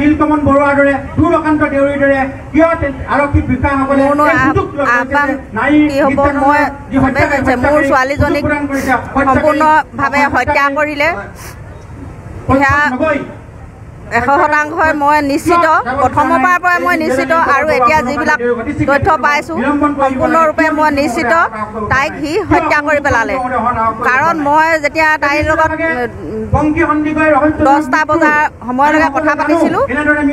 নীলকমল বৰুৱাৰ দৰে দুৰকান্ত দেউৰীৰ দৰে কিয় আৰক্ষী বিষয়াসকলে মোৰ ছোৱালীজনীক সম্পূৰ্ণভাৱে হত্যা কৰিলে সেয়া 100% মই নিশ্চিত প্ৰথমৰ পৰাই মই নিশ্চিত আৰু এতিয়া যিবিলাক তথ্য পাইছোঁ সম্পূৰ্ণৰূপে মই নিশ্চিত তাইক সি হত্যা কৰি পেলালে কাৰণ মই যেতিয়া তাইৰ লগত 10টা বজাৰ সময়লৈকে কথা পাতিছিলোঁ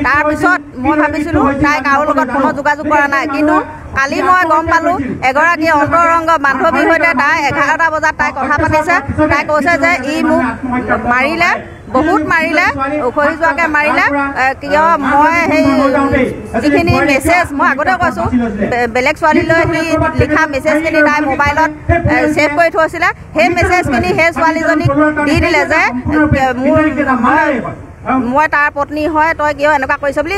তাৰপিছত মই ভাবিছিলোঁ তাই কাৰো লগত কোনো যোগাযোগ কৰা নাই কিন্তু কালি মই গম পালোঁ এগৰাকী অন্তৰংগ বান্ধৱীৰ সৈতে তাই 11টা বজাত তাই কথা পাতিছে তাই কৈছে যে ই মোক মাৰিলে বহুত মাৰিলে উখৰি যোৱাকৈ মাৰিলে কিয় মই সেই যিখিনি মেছেজ মই আগতে কৈছোঁ বেলেগ ছোৱালীলৈ সি লিখা মেছেজখিনি তাই মোবাইলত ছেভ কৰি থৈছিলে সেই মেছেজখিনি সেই ছোৱালীজনীক দি দিলে যে মই তাৰ পত্নী হয় তই কিয় এনেকুৱা কৰিছ বুলি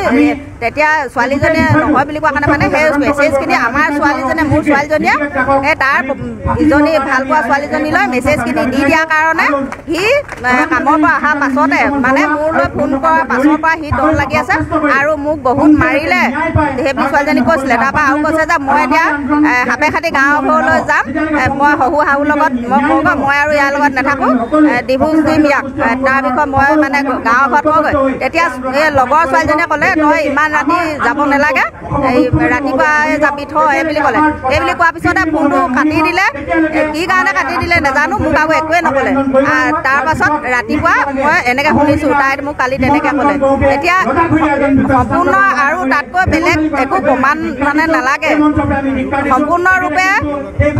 তেতিয়া ছোৱালীজনীয়ে নহয় বুলি কোৱা কাৰণে মানে সেই মেছেজখিনি আমাৰ ছোৱালীজনীয়ে মোৰ ছোৱালীজনীয়ে তাৰ ইজনী ভাল পোৱা ছোৱালীজনীলৈ মেছেজখিনি দি দিয়াৰ কাৰণে সি কামৰ পৰা অহাৰ পাছতে মানে মোৰলৈ ফোন কৰাৰ পাছৰ পৰা সি দম লাগি আছে আৰু মোক বহুত মাৰিলে সেই বুলি ছোৱালীজনীক কৈছিলে তাৰপৰা আৰু কৈছে যে মই এতিয়া সাপে খাটি গাঁৱৰ ঘৰলৈ যাম মই শহু শাহুৰ লগত মই কওঁ মই আৰু ইয়াৰ লগত নাথাকোঁ ডিভোৰ্চ দিম ইয়াক তাৰ বিষয়ে মই মানে গাঁৱৰ ঘৰত কওঁগৈ তেতিয়া এই লগৰ ছোৱালীজনীয়ে ক'লে তই ইমান ৰাতি যাব নালাগে এই ৰাতিপুৱাই যাবি থ এই বুলি ক'লে এই বুলি কোৱাৰ পিছতে ফোনটো কাটি দিলে কি কাৰণে কাটি দিলে নাজানো মোক আৰু একোৱে নক'লে তাৰপাছত ৰাতিপুৱা মই এনেকৈ শুনিছোঁ তাই মোক কালি তেনেকৈ ক'লে এতিয়া সম্পূৰ্ণ আৰু তাতকৈ বেলেগ একো প্ৰমাণ মানে নালাগে সম্পূৰ্ণৰূপে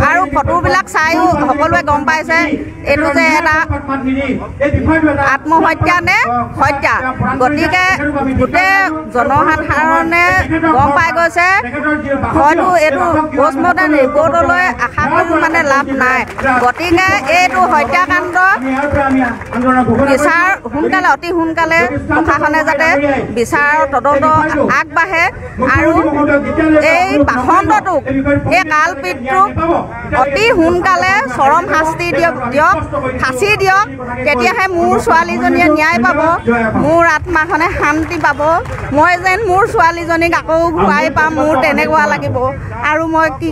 আৰু ফটোবিলাক চায়ো সকলোৱে গম পাইছে এইটো যে এটা আত্মহত্যা নে হত্যা গতিকে গোটেই জনসাধাৰণে গম পাই গৈছে হয়তো এইটো পষ্টমৰ্টেম ৰিপৰ্টলৈ আশা কৰি মানে লাভ নাই গতিকে এইটো হত্যাকাণ্ড বিচাৰ সোনকালে অতি সোনকালে প্ৰশাসনে যাতে বিচাৰৰ তদন্ত আগবাঢ়ে আৰু এই বাসন্তটোক এই কালপিতটোক অতি সোনকালে চৰম শাস্তি দিয়ক ফাঁচি দিয়ক তেতিয়াহে মোৰ ছোৱালীজনীয়ে ন্যায় পাব মোৰ আত্মাখনে শান্তি পাব মই যেন মোৰ ছোৱালীজনীক আকৌ ঘূৰাই পাম মোৰ তেনেকুৱা লাগিব আৰু মই কি